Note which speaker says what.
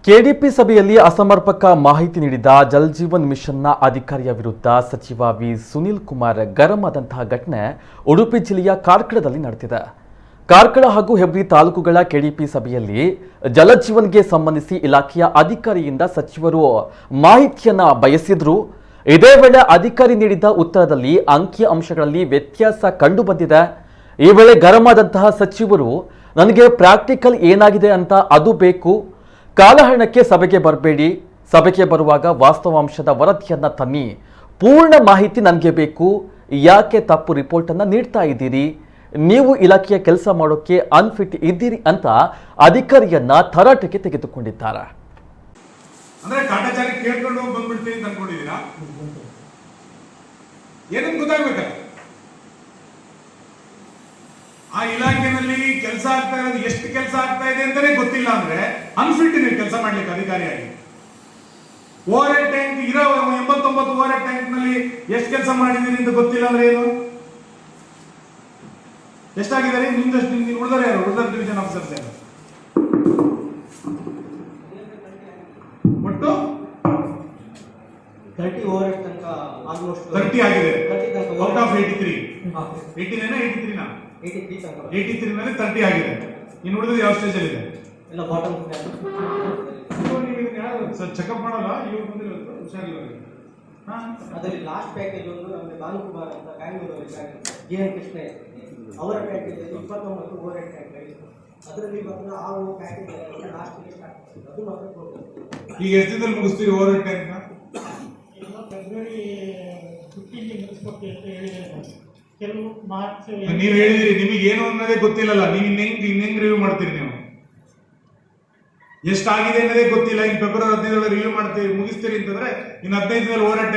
Speaker 1: KDP ಸಭೆಯಲ್ಲಿ ಅಸಮರ್ಪಕ ಮಾಹಿತಿ ನೀಡಿದ ಜಲ್ ಜೀವನ್ ಮಿಷನ್ನ ಅಧಿಕಾರಿಯ ವಿರುದ್ಧ ಸಚಿವ ವಿ ಸುನೀಲ್ ಕುಮಾರ್ ಗರಂ ಆದಂತಹ ಘಟನೆ ಉಡುಪಿ ಜಿಲ್ಲೆಯ ಕಾರ್ಕಳದಲ್ಲಿ ನಡೆದಿದೆ. ಕಾರ್ಕಳ ಹಾಗೂ ಹೆಬ್ರಿ ತಾಲೂಕುಗಳ ಕೆಡಿಪಿ ಸಭೆಯಲ್ಲಿ ಜಲಜೀವನ್ಗೆ ಸಂಬಂಧಿಸಿ ಇಲಾಖೆಯ ಅಧಿಕಾರಿಯಿಂದ ಸಚಿವರು ಮಾಹಿತಿಯನ್ನ ಬಯಸಿದ್ರು. ಇದೇ ವೇಳೆ ಅಧಿಕಾರಿ ನೀಡಿದ ಉತ್ತರದಲ್ಲಿ ಅಂಕಿ ಅಂಶಗಳಲ್ಲಿ ವ್ಯತ್ಯಾಸ ಕಂಡುಬಂದಿದೆ. ಈ ವೇಳೆ ಗರಂ ಆದಂತಹ ಸಚಿವರು ನನಗೆ ಪ್ರಾಕ್ಟಿಕಲ್ ಏನಾಗಿದೆ ಅಂತ ಅದು ಬೇಕು, ಕಾಲಹರಣಕ್ಕೆ ಸಭೆಗೆ ಬರಬೇಡಿ, ಸಭೆಗೆ ಬರುವಾಗ ವಾಸ್ತವಾಂಶದ ವರದಿಯನ್ನ ತನ್ನಿ, ಪೂರ್ಣ ಮಾಹಿತಿ ನನಗೆ ಬೇಕು, ಯಾಕೆ ತಪ್ಪು ರಿಪೋರ್ಟ್ ಅನ್ನ ನೀಡ್ತಾ ಇದ್ದೀರಿ, ನೀವು ಇಲಾಖೆಯ ಕೆಲಸ ಮಾಡೋಕೆ ಅನ್ಫಿಟ್ ಇದ್ದೀರಿ ಅಂತ ಅಧಿಕಾರಿಯನ್ನ ತರಾಟೆಗೆ ತೆಗೆದುಕೊಂಡಿದ್ದಾರೆ.
Speaker 2: ಅಂದ್ರೆ ಕಾಟಾಚಾರಿ ಕೇಳ್ಕೊಂಡು ಬಂದ್ಬಿಡ್ತೀವಿ ಅಂತ ಅನ್ಕೊಂಡಿದ್ದೀರಾ? ಏನಂತ ಗೊತ್ತಾಗ್ಬೇಕಲ್ಲ, ಆ ಇಲಾಖೆನಲ್ಲಿ ಕೆಲಸ ಆಗ್ತಾ ಇರೋದು ಎಷ್ಟು ಕೆಲಸ ಆಗ್ತಾ ಇದೆ ಅಂತಾನೆ ಗೊತ್ತಿಲ್ಲ ಅಂದ್ರೆ ಅನ್ಫಿಟ್ ನೀವು ಕೆಲಸ ಮಾಡ್ಲಿಕ್ಕೆ ಅಧಿಕಾರಿಯಾಗಿ. ಓವರ್ ಹೆಡ್ ಟ್ಯಾಂಕ್ ಇರೋ 89 ಓವರ್ ಹೆಡ್ ಟ್ಯಾಂಕ್ ನಲ್ಲಿ ಎಷ್ಟು ಕೆಲಸ ಮಾಡಿದೀರಿ ಅಂತ ಗೊತ್ತಿಲ್ಲ ಅಂದ್ರೆ ಏನು? ಎಷ್ಟಾಗಿದ್ದಾರೆ ನಿಮ್ದಷ್ಟು? ನಿಮ್ಗೆ ಉಳಿದರೆ ಯಾರು? ಉಳಿದರ್ ಡಿವಿಷನ್ ಆಫೀಸರ್ಸ್ ಯಾರು? ಒಟ್ಟು
Speaker 3: 30 ಓವರ್ ಹೆಡ್ ತನಕ ಆಲ್ಮೋಸ್ಟ್
Speaker 2: 30 ಆಗಿದೆ.
Speaker 3: 30 ತನಕ
Speaker 2: ಔಟ್ ಆಫ್ 83. 83 83 ಮೇಲೆ 30 ಆಗಿದೆ. ಇನ್ನು ಉಳಿದ್ರೆ ಯಾವ ಸ್ಟೇಜ್ ಅಲ್ಲಿ ಇದೆ?
Speaker 3: ಎಲ್ಲ ಬಾಟಮ್
Speaker 2: ಸರ್ ಚೆಕಪ್ ಮಾಡಲ್ಲ, ಇವ್ರು ಬಂದಿರೋದು ಹುಷಾರಿಲ್ಲ.
Speaker 3: ಅದರಲ್ಲಿ ಲಾಸ್ಟ್ ಪ್ಯಾಕೇಜ್ ಒಂದು ನಮಗೆ ಭಾನುಕುಮಾರ್ ಅಂತ ಬ್ಯಾಂಗ್ಳೂರು ಜಿ.ಎನ್. ಕೃಷ್ಣ ಅವರ ಪ್ಯಾಕೇಜ್ 29 ಓವರ್ ಹೆಡ್ ಟ್ಯಾಂಕ್. ಅದರಲ್ಲಿ ಮಾತ್ರ ಆ ಪ್ಯಾಕೇಜ್ ಲಾಸ್ಟ್ ಅದು ಮಾತ್ರ ಕೊಡ್ತಾರೆ.
Speaker 2: ಈಗ ಎಷ್ಟು ದಿನದಲ್ಲಿ ಮುಗಿಸ್ತೀವಿ ಓವರ್ ಹೆಡ್ ಟ್ಯಾಂಕ್ ನ?
Speaker 3: ಫೆಬ್ರವರಿ 15 ಮುಗಿಸ್ಕೊಡ್ತೀವಿ ಅಂತ ಹೇಳಿದ್ದಾರೆ. ಕೆಲವು ಮಾರ್ಚ್
Speaker 2: ನೀವು ಹೇಳಿದಿರಿ ನಿಮಗೆ ಏನು ಅನ್ನೋದೇ ಗೊತ್ತಿಲ್ಲಲ್ಲ, ನೀವು ಇನ್ನೆಂಗ್ ರಿವ್ಯೂ ಮಾಡ್ತೀರಿ? ನೀವು ಎಷ್ಟಾಗಿದೆ ಅನ್ನೋದೇ ಗೊತ್ತಿಲ್ಲ. ಇನ್ನು ಫೆಬ್ರವರಿ 15 ರಿವ್ಯೂ ಮಾಡ್ತೀರಿ, ಮುಗಿಸ್ತೀರಿ ಅಂತಂದ್ರೆ ಇನ್ನು 15 ದಿನದಲ್ಲಿ ಓವರ್ ಹೆಡ್